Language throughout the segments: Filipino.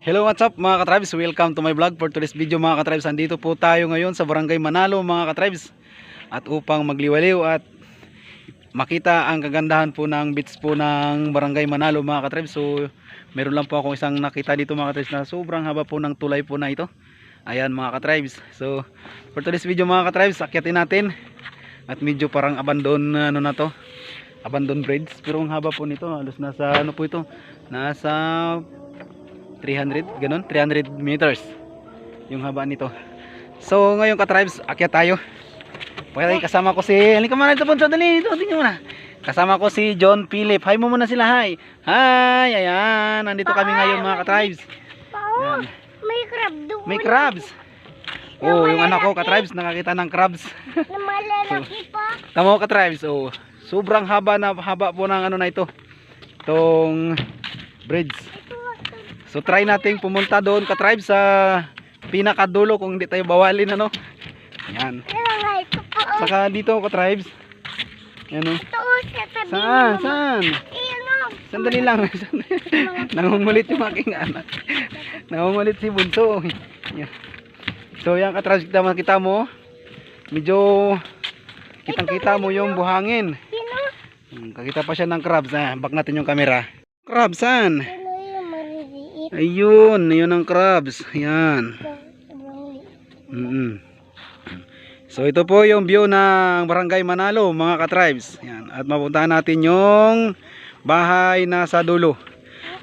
Hello, what's up mga katribes? Welcome to my vlog for today's video mga katribes. Andito po tayo ngayon sa Barangay Manalo mga katribes. At upang magliwaliw at makita ang kagandahan po ng beach po ng Barangay Manalo mga katribes. So meron lang po akong isang nakita dito mga katribes na sobrang haba po ng tulay po na ito. Ayan mga katribes. So for today's video mga katribes, akyatin natin. At medyo parang abandon ano na to, abandon bridge. Pero ang haba po nito, halos nasa ano po ito, nasa 300, ganun, 300 meters yung haba nito. So ngayon ka-tribes, akyat tayo. Okay, kasama ko si, halika muna ito Bunso, dali, ito, tingnan mo na. Kasama ko si John Philip. Hi mo muna sila, hi. Hi, ayan, nandito kami ngayon mga ka-tribes. Ayan. May crab doon. May crabs. Oh, yung anak ko ka-tribes, nakakita ng crabs. Na malalaki pa. Tama ko ka-tribes, oh. Sobrang haba po ng ano na ito. Itong bridge. So try nating pumunta doon ka-tribes sa pinakadulo kung hindi tayo bawalin ano. Ayan. Ito po. Saka dito ka-tribes. Ayan o. Ito sa tabi. Saan? Sandali lang. Nangungulit yung aking anak. Nangungulit si Bunso. Ayan. So yan ka-tribes, kita mo. Medyo kitang-kita mo yung buhangin. Kakita pa siya ng crabs. Back natin yung camera. Crabs saan? Ayun, yun ang crabs. Ayan. So ito po yung view ng Barangay Manalo mga ka-tribes. Ayan. At mapuntahan natin yung bahay na sa dulo.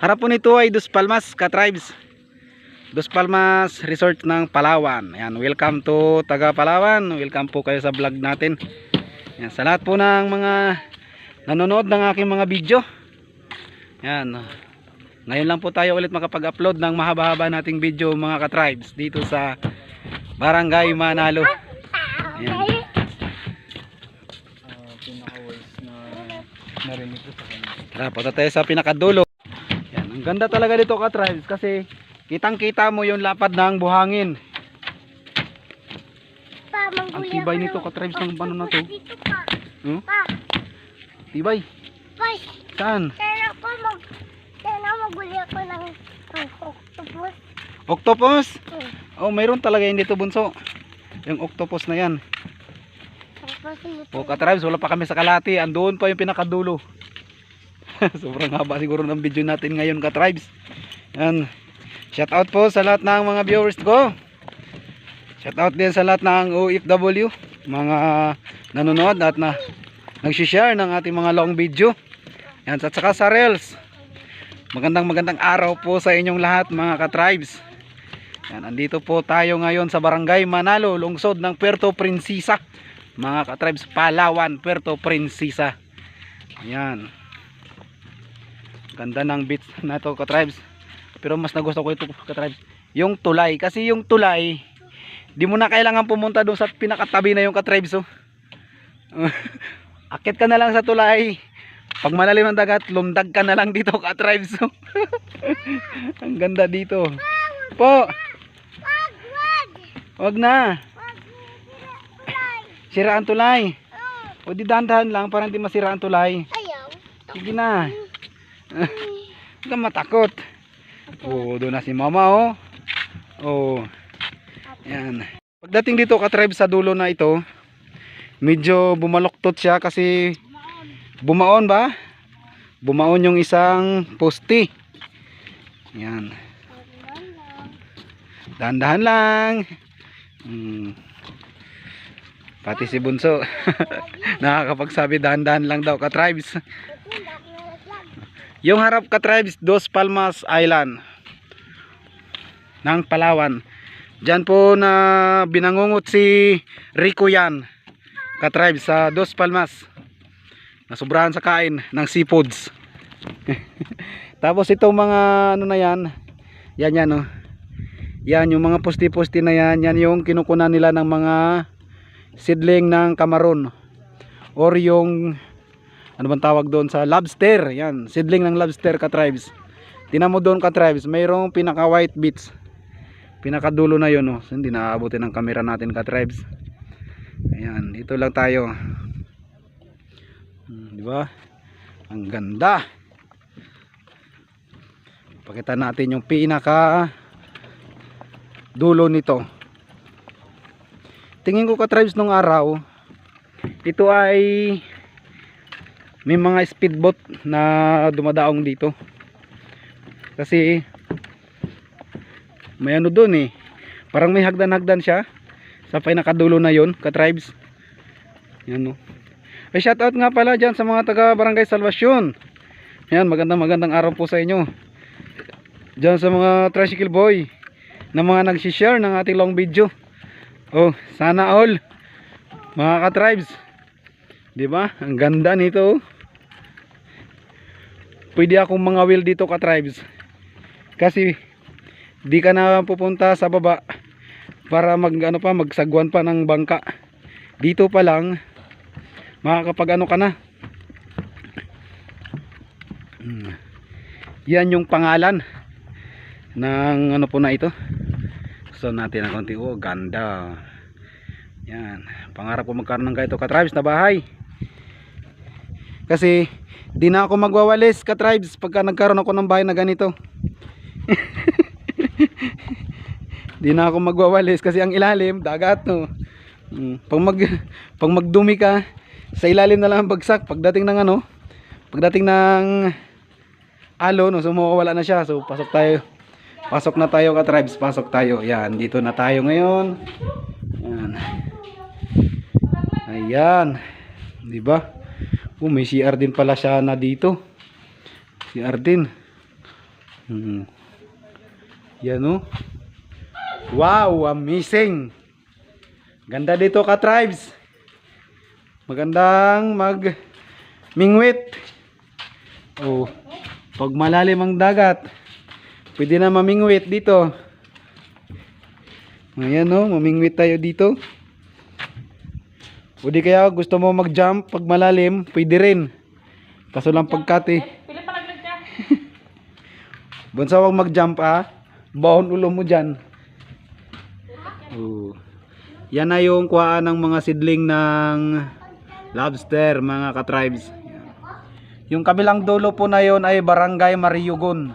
Harap po nito ay Dos Palmas ka-tribes. Dos Palmas Resort ng Palawan. Ayan, welcome to taga Palawan. Welcome po kayo sa vlog natin. Ayan, sa lahat po ng mga nanonood ng aking mga video. Ayan. Ngayon lang po tayo ulit makapag-upload ng mahaba-haba nating video mga ka-tribes dito sa Barangay Manalo. Ayan. Pinaka-worst na narinig ko sa kanya. Tara, punta tayo sa pinakadulo. Ayan, ang ganda talaga dito ka-tribes kasi kitang-kita mo yung lapad ng buhangin. Ang tibay nito ka-tribes ng bano na to. Tibay. Saan? Magbuli ako ng octopus. Octopus? Oh, mayroon talaga yun dito Bunso. Yung octopus na yan. O ka-tribes, wala pa kami sa kalati. Andoon pa yung pinakadulo. Sobrang haba siguro ng video natin ngayon ka-tribes. Yan. Shout out po sa lahat ng mga viewers ko. Shout out din sa lahat ng OFW, mga nanonood at nag-share ng ating mga long video. Yan, at saka sa Reels. Magandang araw po sa inyong lahat mga ka-tribes. Yan, andito po tayo ngayon sa Barangay Manalo, lungsod ng Puerto Princesa. Mga ka-tribes, Palawan, Puerto Princesa. Yan. Ganda ng beach na ito ka-tribes. Pero mas nagustuhan ko ito ka-tribes, yung tulay. Kasi yung tulay, di mo na kailangan pumunta doon sa pinakatabi na yung ka-tribes. Oh. Akit ka na lang sa tulay. Pag malalim ang dagat, lumdag ka na lang dito ka-tribes. Oh. Ang ganda dito. Po. Wag na. Sira ang tulay. O di dahan-dahan lang para hindi masira ang tulay. Sige na. Huwag kang matakot. Oh, doon na si mama oh. Oh. Yan. Pagdating dito ka-tribes sa dulo na ito, medyo bumaloktot siya kasi bumaon ba? Bumaon yung isang poste. Yan. Dahan-dahan lang. Pati si Bunso nakakapagsabi dahan-dahan lang daw ka-tribes. Yung harap ka-tribes, Dos Palmas Island ng Palawan. Diyan po na binangungot si Rico yan ka-tribes sa Dos Palmas. Nasubrahan sa kain ng seafoods. Tapos itong mga ano na yan, yan oh. Yan yung mga posti-posti na yan, yan yung kinukunan nila ng mga seedling ng kamaron or yung ano bang tawag doon sa lobster. Yan, seedling ng lobster ka-tribes. Tingnan mo doon ka-tribes, mayroong pinaka white beach. Pinakadulo na yun oh. So, hindi naaabutin ng camera natin ka-tribes. Ayan, dito lang tayo. Di ba? Ang ganda. Pakita natin yung pinaka dulo nito. Tingin ko ka-tribes nung araw, ito ay may mga speedboat na dumadaong dito. Kasi may ano dun eh. Parang may hagdan-hagdan siya sa pinakadulo na yon, ka-tribes. Yan o. Ay, shoutout nga pala dyan sa mga taga Barangay Salvacion. Yan, magandang araw po sa inyo. Dyan sa mga tricycle boy na mga nagsishare ng ating long video. Oh, sana all mga ka-tribes. Diba? Ang ganda nito. Pwede akong mga wheel dito ka-tribes. Kasi di ka na pupunta sa baba para magsagwan pa ng bangka. Dito pa lang makakapag ano ka na. Yan yung pangalan ng ano po na ito. So natin ang konti. Oh, ganda. Yan, pangarap ko magkaroon ng ganito ka-tribes na bahay. Kasi di na ako magwawalis ka-tribes pagka nagkaroon ako ng bahay na ganito. Di na ako magwawalis kasi ang ilalim dagat no. Pag magdumi ka sa ilalim na lang ang bagsak. Pagdating ng alo no, so mawawala na siya. So pasok na tayo ka-tribes, pasok tayo. Yan, dito na tayo ngayon. Yan. Ayan. Di ba? May CR din pala siya na dito. CR din. Yan o. Wow, amazing. Ganda dito ka-tribes. Magandang mingwit. Oh, pag malalim ang dagat, pwede na mamingwit dito. Ayan o, mamingwit tayo dito. O di kaya gusto mo mag-jump pag malalim, pwede rin. Kaso lang pagkati. Pili pa laglag ka. Bunsa wag mag-jump Baon ulo mo dyan. Oh. Yan na yung kuhaan ng mga sidling ng lobster, mga ka-tribes. Yung kabilang dulo po na yon ay Barangay Mariugon.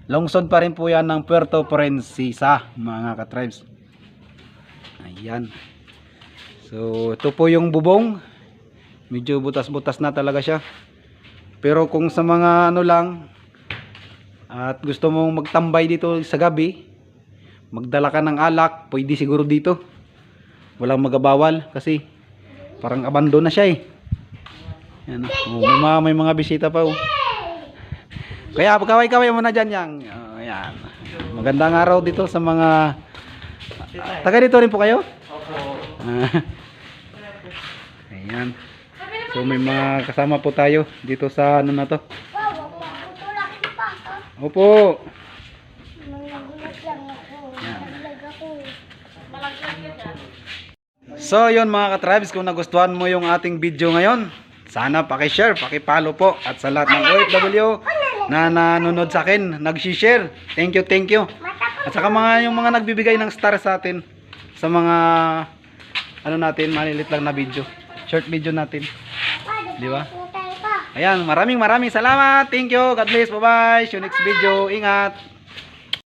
Lungsod pa rin po yan ng Puerto Princesa, mga ka-tribes. Ayan. So ito po yung bubong. Medyo butas-butas na talaga siya. Pero kung sa mga ano lang at gusto mong magtambay dito sa gabi, magdala ka ng alak, pwede siguro dito. Walang magabawal kasi parang abandon na siya eh. Yan, may mga bisita pa oh. Kaya kaway-kaway mo na dyan yang. Ayan. Magandang araw dito sa mga taga dito rin po kayo? Opo. Ayan. So may mga kasama po tayo dito sa ano na to. Wow, tutulak ko pa. Opo. Nagulat lang ako. Naglag ako. So yun mga ka-tribes, kung nagustuhan mo yung ating video ngayon, sana paki-share, paki-follow po. At sa lahat ng OFW na nanonood sa akin, nag-share, thank you, thank you. At saka yung mga nagbibigay ng star sa atin sa mga ano natin, malilit lang na video, short video natin, di ba? Ayan, maraming salamat, thank you, God bless, bye bye, see you next video, ingat.